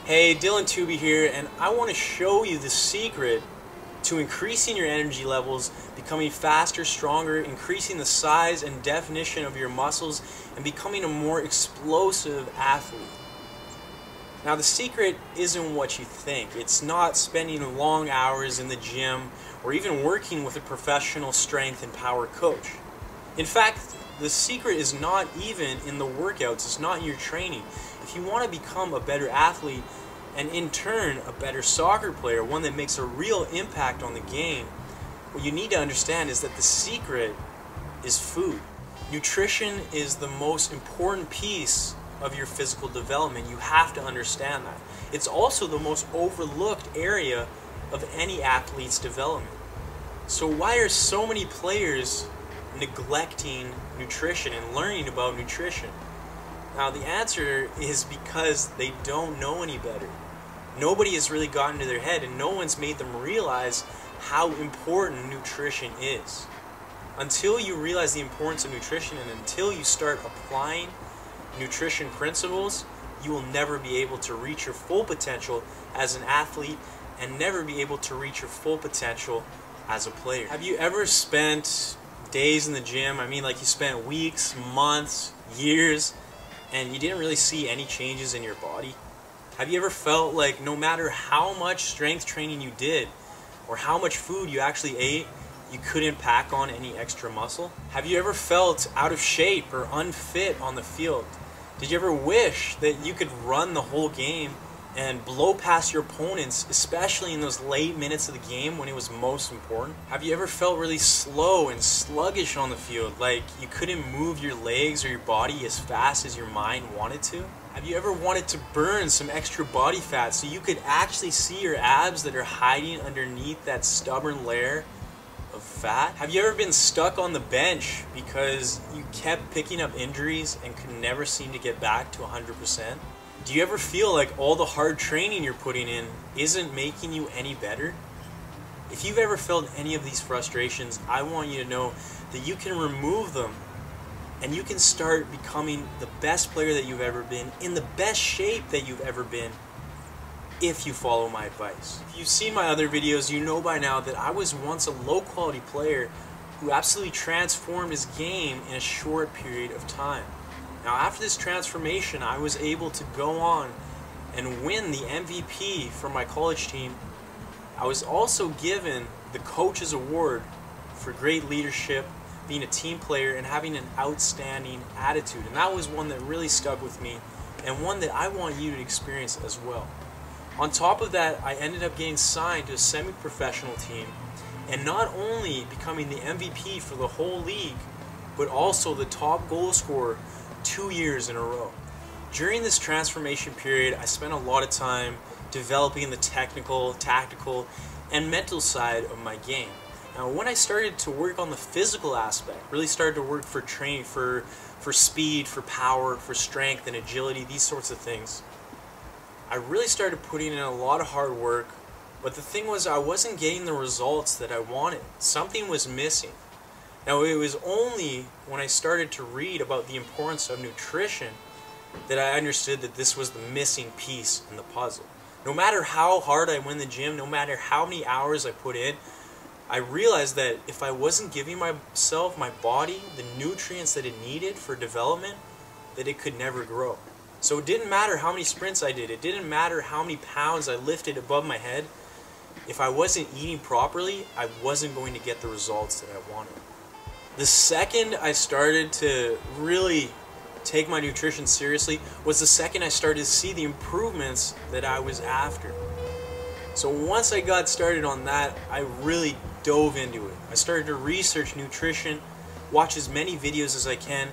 Hey, Dylan Tooby here, and I want to show you the secret to increasing your energy levels, becoming faster, stronger, increasing the size and definition of your muscles, and becoming a more explosive athlete. Now, the secret isn't what you think. It's not spending long hours in the gym or even working with a professional strength and power coach. In fact, the secret is not even in the workouts. It's not in your training. If you want to become a better athlete and in turn a better soccer player, one that makes a real impact on the game, what you need to understand is that the secret is food. Nutrition is the most important piece of your physical development. You have to understand that. It's also the most overlooked area of any athlete's development. So why are so many players neglecting nutrition and learning about nutrition? Now, the answer is because they don't know any better. Nobody has really gotten to their head, and no one's made them realize how important nutrition is. Until you realize the importance of nutrition and until you start applying nutrition principles, you will never be able to reach your full potential as an athlete and never be able to reach your full potential as a player. Have you ever spent days in the gym? I mean, like you spent weeks, months, years, and you didn't really see any changes in your body? Have you ever felt like no matter how much strength training you did or how much food you actually ate, you couldn't pack on any extra muscle? Have you ever felt out of shape or unfit on the field? Did you ever wish that you could run the whole game and blow past your opponents, especially in those late minutes of the game when it was most important? Have you ever felt really slow and sluggish on the field, like you couldn't move your legs or your body as fast as your mind wanted to? Have you ever wanted to burn some extra body fat so you could actually see your abs that are hiding underneath that stubborn layer of fat? Have you ever been stuck on the bench because you kept picking up injuries and could never seem to get back to 100%? Do you ever feel like all the hard training you're putting in isn't making you any better? If you've ever felt any of these frustrations, I want you to know that you can remove them and you can start becoming the best player that you've ever been, in the best shape that you've ever been, if you follow my advice. If you've seen my other videos, you know by now that I was once a low-quality player who absolutely transformed his game in a short period of time. Now, after this transformation, I was able to go on and win the MVP for my college team. I was also given the Coach's Award for great leadership, being a team player, and having an outstanding attitude. And that was one that really stuck with me, and one that I want you to experience as well. On top of that, I ended up getting signed to a semi-professional team, and not only becoming the MVP for the whole league, but also the top goal scorer 2 years in a row. During this transformation period, I spent a lot of time developing the technical, tactical, and mental side of my game. Now, when I started to work on the physical aspect, really started to work for training, for speed, for power, for strength and agility, these sorts of things, I really started putting in a lot of hard work, but the thing was I wasn't getting the results that I wanted. Something was missing. Now, it was only when I started to read about the importance of nutrition that I understood that this was the missing piece in the puzzle. No matter how hard I went in the gym, no matter how many hours I put in, I realized that if I wasn't giving myself, my body, the nutrients that it needed for development, that it could never grow. So it didn't matter how many sprints I did, it didn't matter how many pounds I lifted above my head. If I wasn't eating properly, I wasn't going to get the results that I wanted. The second I started to really take my nutrition seriously was the second I started to see the improvements that I was after. So once I got started on that, I really dove into it. I started to research nutrition, watch as many videos as I can,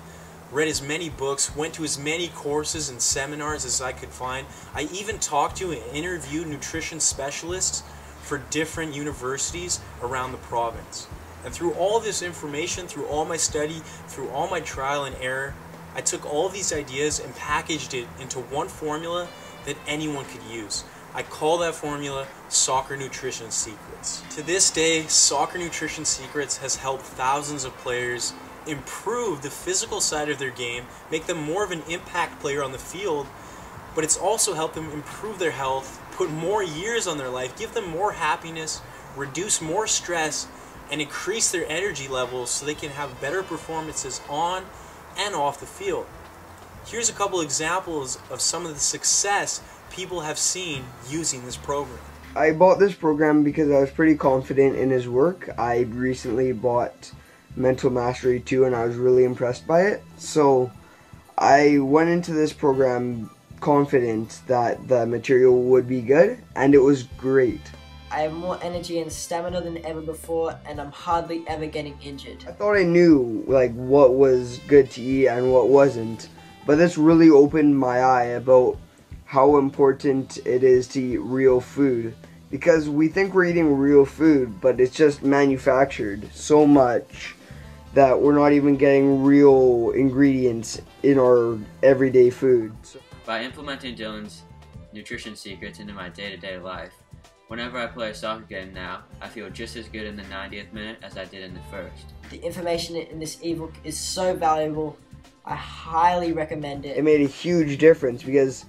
read as many books, went to as many courses and seminars as I could find. I even talked to and interviewed nutrition specialists for different universities around the province. And through all this information, through all my study, through all my trial and error, I took all these ideas and packaged it into one formula that anyone could use. I call that formula Soccer Nutrition Secrets. To this day, Soccer Nutrition Secrets has helped thousands of players improve the physical side of their game, make them more of an impact player on the field, but it's also helped them improve their health, put more years on their life, give them more happiness, reduce more stress, and increase their energy levels so they can have better performances on and off the field. Here's a couple examples of some of the success people have seen using this program. I bought this program because I was pretty confident in his work. I recently bought Mental Mastery 2 and I was really impressed by it. So I went into this program confident that the material would be good, and it was great. I have more energy and stamina than ever before, and I'm hardly ever getting injured. I thought I knew what was good to eat and what wasn't, but this really opened my eye about how important it is to eat real food, because we think we're eating real food, but it's just manufactured so much that we're not even getting real ingredients in our everyday food. By implementing Dylan's nutrition secrets into my day-to-day life, whenever I play a soccer game now, I feel just as good in the 90th minute as I did in the first. The information in this ebook is so valuable. I highly recommend it. It made a huge difference because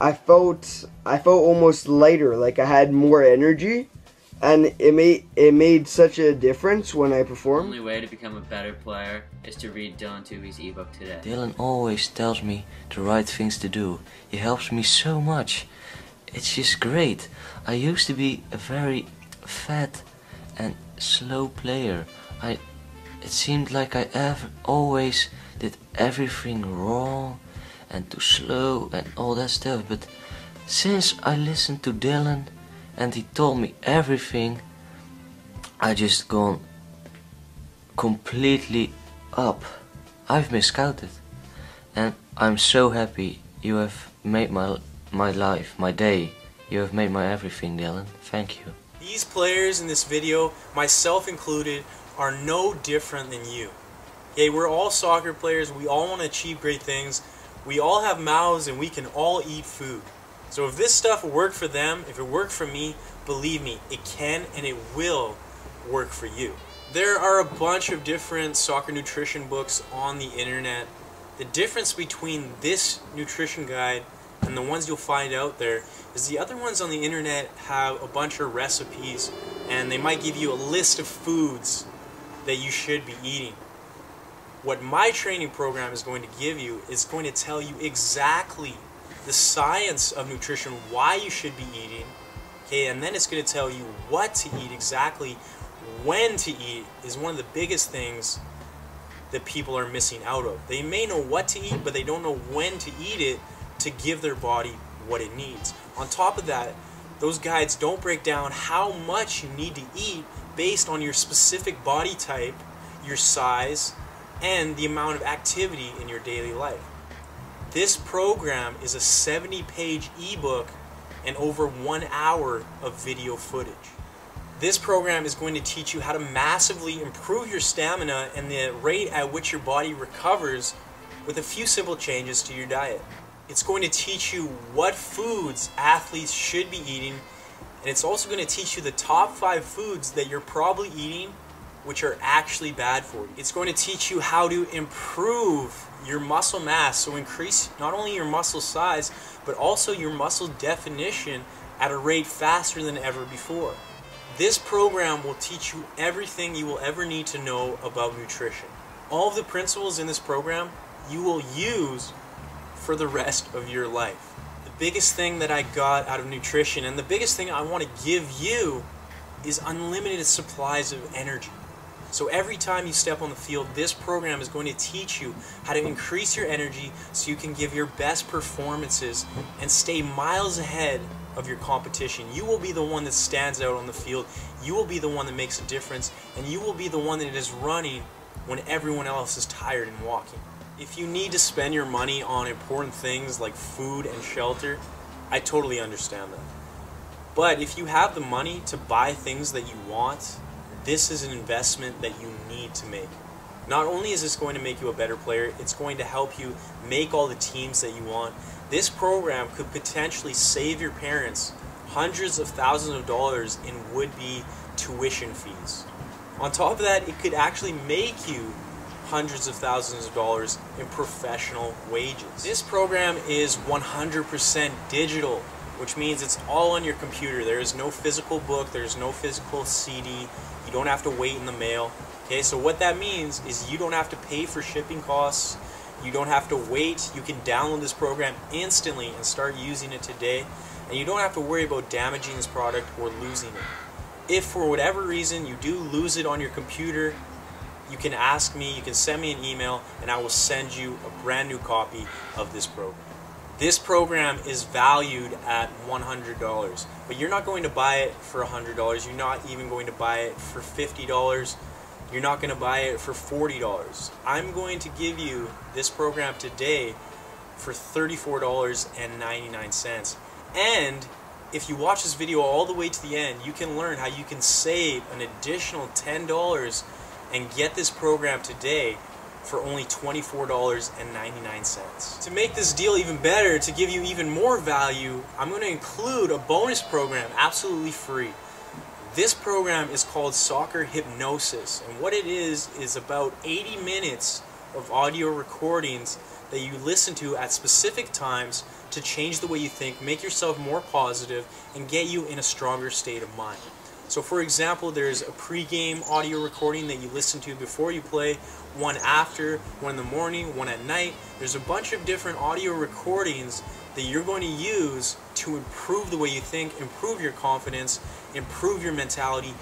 I felt almost lighter, like I had more energy, and it made such a difference when I performed. The only way to become a better player is to read Dylan Toohey's ebook today. Dylan always tells me the right things to do. He helps me so much. It's just great. I used to be a very fat and slow player. It seemed like I always did everything wrong and too slow and all that stuff, but since I listened to Dylan and he told me everything, I just gone completely up. I've been scouted, and I'm so happy. You have made my life, my day. You have made my everything, Dylan. Thank you. These players in this video, myself included, are no different than you. Okay, we're all soccer players. We all want to achieve great things. We all have mouths and we can all eat food. So if this stuff worked for them, if it worked for me, believe me, it can and it will work for you. There are a bunch of different soccer nutrition books on the internet. The difference between this nutrition guide and the ones you'll find out there is the other ones on the internet have a bunch of recipes and they might give you a list of foods that you should be eating. What my training program is going to give you is going to tell you exactly the science of nutrition, why you should be eating, okay, and then it's going to tell you what to eat exactly. When to eat is one of the biggest things that people are missing out of. They may know what to eat, but they don't know when to eat it to give their body what it needs. On top of that, those guides don't break down how much you need to eat based on your specific body type, your size, and the amount of activity in your daily life. This program is a 70-page ebook and over 1 hour of video footage. This program is going to teach you how to massively improve your stamina and the rate at which your body recovers with a few simple changes to your diet. It's going to teach you what foods athletes should be eating, and it's also going to teach you the top 5 foods that you're probably eating which are actually bad for you. It's going to teach you how to improve your muscle mass, so increase not only your muscle size, but also your muscle definition at a rate faster than ever before. This program will teach you everything you will ever need to know about nutrition. All of the principles in this program you will use for the rest of your life. The biggest thing that I got out of nutrition, and the biggest thing I want to give you, is unlimited supplies of energy. So every time you step on the field, this program is going to teach you how to increase your energy so you can give your best performances and stay miles ahead of your competition. You will be the one that stands out on the field. You will be the one that makes a difference, and you will be the one that is running when everyone else is tired and walking. If you need to spend your money on important things like food and shelter, I totally understand that. But if you have the money to buy things that you want, this is an investment that you need to make. Not only is this going to make you a better player, it's going to help you make all the teams that you want. This program could potentially save your parents hundreds of thousands of dollars in would-be tuition fees. On top of that, it could actually make you hundreds of thousands of dollars in professional wages. This program is 100% digital, which means it's all on your computer. There is no physical book, there's no physical CD, you don't have to wait in the mail. Okay, so what that means is you don't have to pay for shipping costs, you don't have to wait, you can download this program instantly and start using it today, and you don't have to worry about damaging this product or losing it. If for whatever reason you do lose it on your computer, you can ask me, you can send me an email, and I will send you a brand new copy of this program. This program is valued at $100, but you're not going to buy it for $100, you're not even going to buy it for $50, you're not going to buy it for $40. I'm going to give you this program today for $34.99. And if you watch this video all the way to the end, you can learn how you can save an additional $10 and get this program today for only $24.99. To make this deal even better, to give you even more value, I'm going to include a bonus program absolutely free. This program is called Soccer Hypnosis, and what it is about 80 minutes of audio recordings that you listen to at specific times to change the way you think, make yourself more positive, and get you in a stronger state of mind. So for example, there's a pre-game audio recording that you listen to before you play, one after, one in the morning, one at night. There's a bunch of different audio recordings that you're going to use to improve the way you think, improve your confidence, improve your mentality,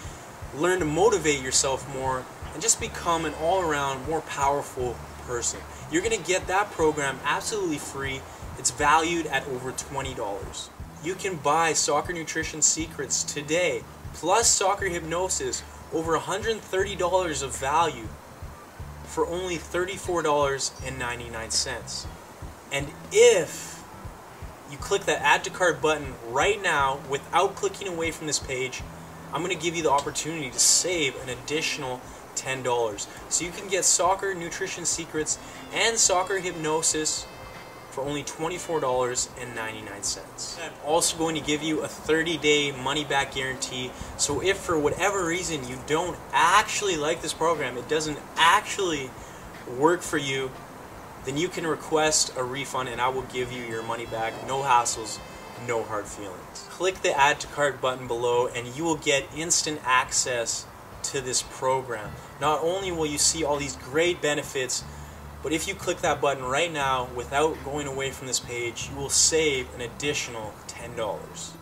learn to motivate yourself more, and just become an all-around more powerful person. You're going to get that program absolutely free. It's valued at over $20. You can buy Soccer Nutrition Secrets today, plus Soccer Hypnosis, over $130 of value for only $34.99. And if you click that Add to Cart button right now without clicking away from this page, I'm going to give you the opportunity to save an additional $10. So you can get Soccer Nutrition Secrets and Soccer Hypnosis for only $24.99. I'm also going to give you a 30-day money-back guarantee, so if for whatever reason you don't actually like this program, it doesn't actually work for you, then you can request a refund and I will give you your money back. No hassles, no hard feelings. Click the Add to Cart button below and you will get instant access to this program. Not only will you see all these great benefits, but if you click that button right now without going away from this page, you will save an additional $10.